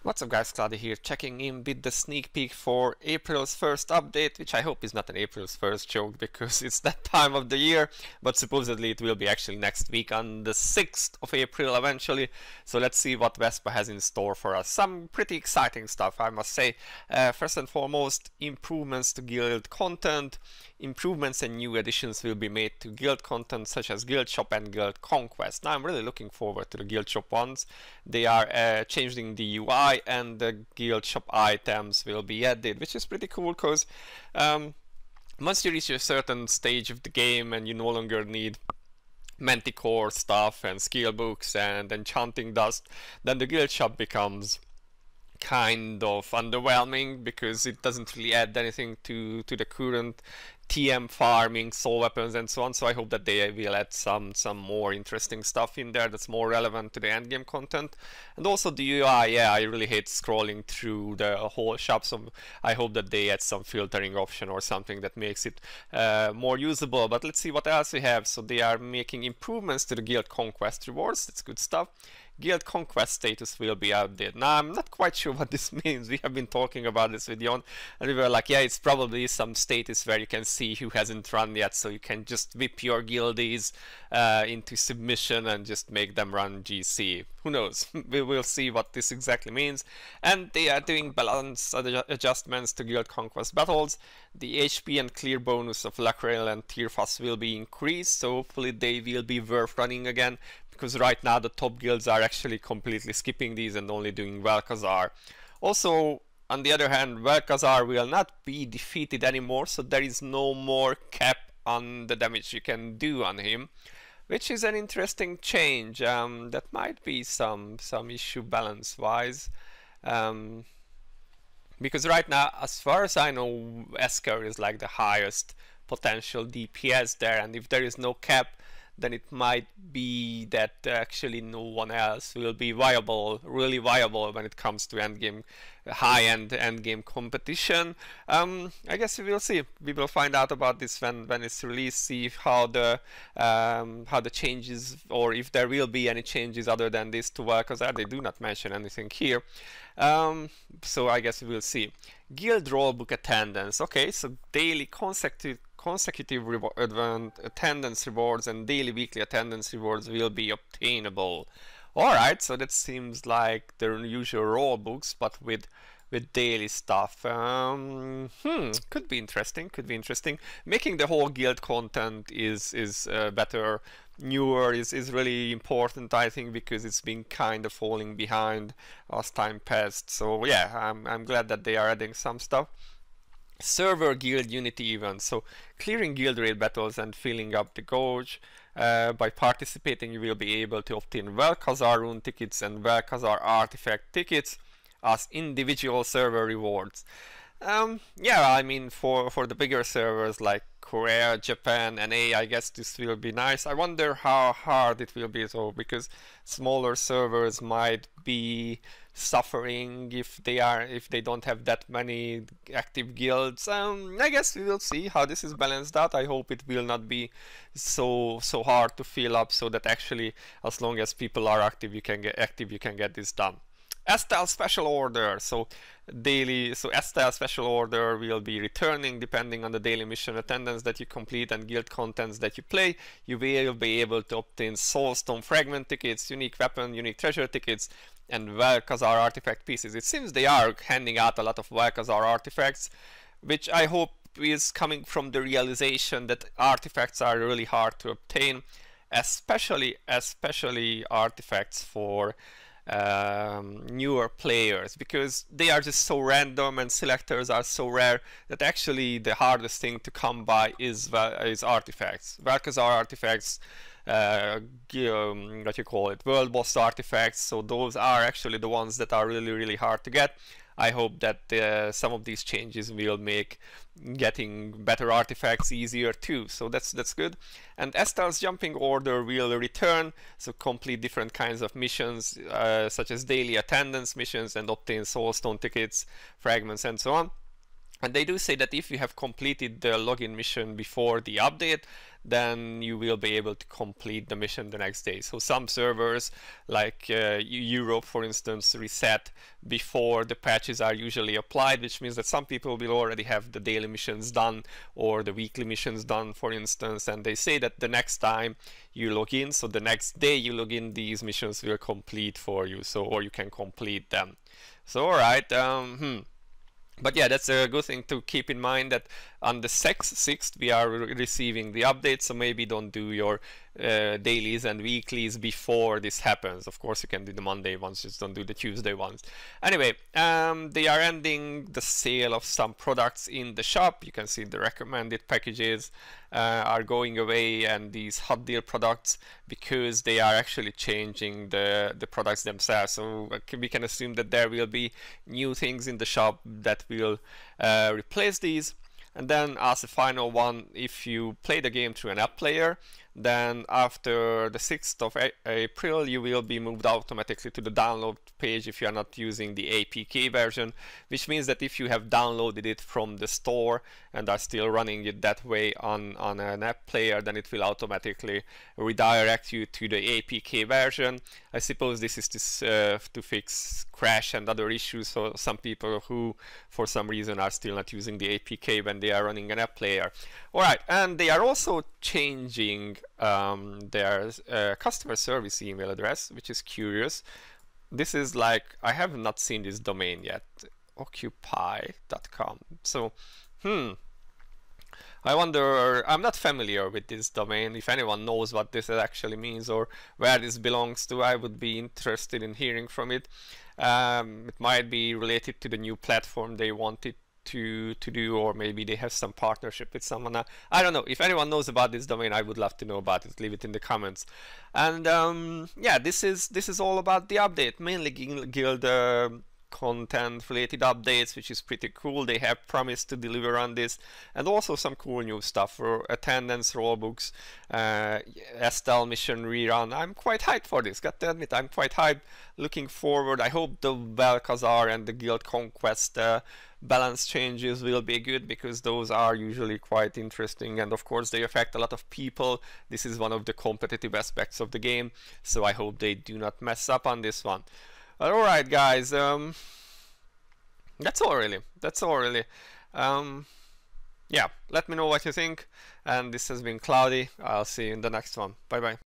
What's up guys, Cloudie here, checking in with the sneak peek for April's first update, which I hope is not an April's first joke because it's that time of the year, but supposedly it will be actually next week on the 6th of April eventually, so let's see what Vespa has in store for us. Some pretty exciting stuff, I must say. First and foremost, improvements to guild content. Improvements and new additions will be made to guild content such as guild shop and guild conquest. Now I'm really looking forward to the guild shop ones. They are changing the UI and the guild shop items will be added, which is pretty cool because once you reach a certain stage of the game and you no longer need manticore stuff and skill books and enchanting dust, then the guild shop becomes kind of underwhelming because it doesn't really add anything to the current TM farming, soul weapons and so on. So I hope that they will add some more interesting stuff in there that's more relevant to the endgame content. And also the UI, yeah, I really hate scrolling through the whole shop, so I hope that they add some filtering option or something that makes it more usable. But let's see what else we have. So they are making improvements to the guild conquest rewards. That's good stuff. Guild conquest status will be updated. Now I'm not quite sure what this means. We have been talking about this with Jon and we were like, yeah, it's probably some status where you can see who hasn't run yet, so you can just whip your guildies into submission and just make them run GC. Who knows? We will see what this exactly means. And they are doing balance adjustments to guild conquest battles. The HP and clear bonus of Lacrael and Tirfas will be increased, so hopefully they will be worth running again, because right now the top guilds are actually completely skipping these and only doing Vel'Khazar. Also, on the other hand, Vel'Khazar will not be defeated anymore, so there is no more cap on the damage you can do on him, which is an interesting change. That might be some issue balance-wise. Because right now, as far as I know, Esthers is like the highest potential DPS there, and if there is no cap, then it might be that actually no one else will be viable, really viable when it comes to endgame, high-end endgame competition. I guess we will see. We will find out about this when it's released. See how the changes, or if there will be any changes other than this to Vel'Khazar. They do not mention anything here. So I guess we will see. Guild rulebook attendance. Okay, so daily consecutive attendance rewards and daily weekly attendance rewards will be obtainable. Alright, so that seems like the usual rule books, but with daily stuff. Could be interesting, could be interesting. Making the whole guild content is better, newer is really important, I think, because it's been kind of falling behind as time passed. So yeah, I'm glad that they are adding some stuff. Server guild unity events, so clearing guild raid battles and filling up the gauge. By participating, you will be able to obtain Vel'Khazar rune tickets and Vel'Khazar artifact tickets as individual server rewards. Yeah, I mean, for the bigger servers like Korea, Japan, NA, I guess this will be nice. I wonder how hard it will be though, because smaller servers might be suffering if they don't have that many active guilds. I guess we will see how this is balanced out. I hope it will not be so hard to fill up, so that actually, as long as people are active, you can get this done. Estelle special order, so Estelle special order will be returning depending on the daily mission attendance that you complete and guild contents that you play. You will be able to obtain soulstone fragment tickets, unique weapon, unique treasure tickets, and Vel'Khazar artifact pieces. It seems they are handing out a lot of Vel'Khazar artifacts, which I hope is coming from the realization that artifacts are really hard to obtain, especially artifacts for newer players, because they are just so random and selectors are so rare that actually the hardest thing to come by is artifacts. Vel'Khazar artifacts, what you call it, world boss artifacts, so those are actually the ones that are really hard to get. I hope that some of these changes will make getting better artifacts easier too, so that's good. And Esther's jumping order will return, so complete different kinds of missions, such as daily attendance missions, and obtain soulstone tickets, fragments, and so on. And they do say that if you have completed the login mission before the update, then you will be able to complete the mission the next day. So some servers, like Europe, for instance, reset before the patches are usually applied, which means that some people will already have the daily missions done or the weekly missions done, for instance. And they say that the next time you log in, so the next day you log in, these missions will complete for you, so or you can complete them. So all right. But yeah, that's a good thing to keep in mind, that on the 6th we are receiving the update, so maybe don't do your dailies and weeklies before this happens. Of course you can do the Monday ones, just don't do the Tuesday ones. Anyway, they are ending the sale of some products in the shop. You can see the recommended packages are going away, and these hot deal products, because they are actually changing the products themselves. So we can assume that there will be new things in the shop that will replace these. And then as a final one, if you play the game through an app player, then after the 6th of April you will be moved automatically to the download page if you are not using the APK version, which means that if you have downloaded it from the store and are still running it that way on an app player, then it will automatically redirect you to the APK version. I suppose this is to fix crash and other issues for some people who for some reason are still not using the APK when they are running an app player. Alright, and they are also changing their customer service email address, which is curious. This is like, I have not seen this domain yet, occupy.com. So I wonder, I'm not familiar with this domain. If anyone knows what this actually means or where this belongs to, I would be interested in hearing from it. It might be related to the new platform they wanted to do, or maybe they have some partnership with someone. I don't know. If anyone knows about this domain, I would love to know about it. Leave it in the comments. And yeah, this is all about the update, mainly guild content related updates, which is pretty cool. They have promised to deliver on this, and also some cool new stuff for attendance, rulebooks, Estelle mission rerun. I'm quite hyped for this, got to admit. I'm quite hyped, looking forward. I hope the Velkazar and the guild conquest balance changes will be good, because those are usually quite interesting, and of course they affect a lot of people. This is one of the competitive aspects of the game, so I hope they do not mess up on this one. Alright guys, that's all really. Yeah, let me know what you think, and this has been Cloudie. I'll see you in the next one. Bye bye.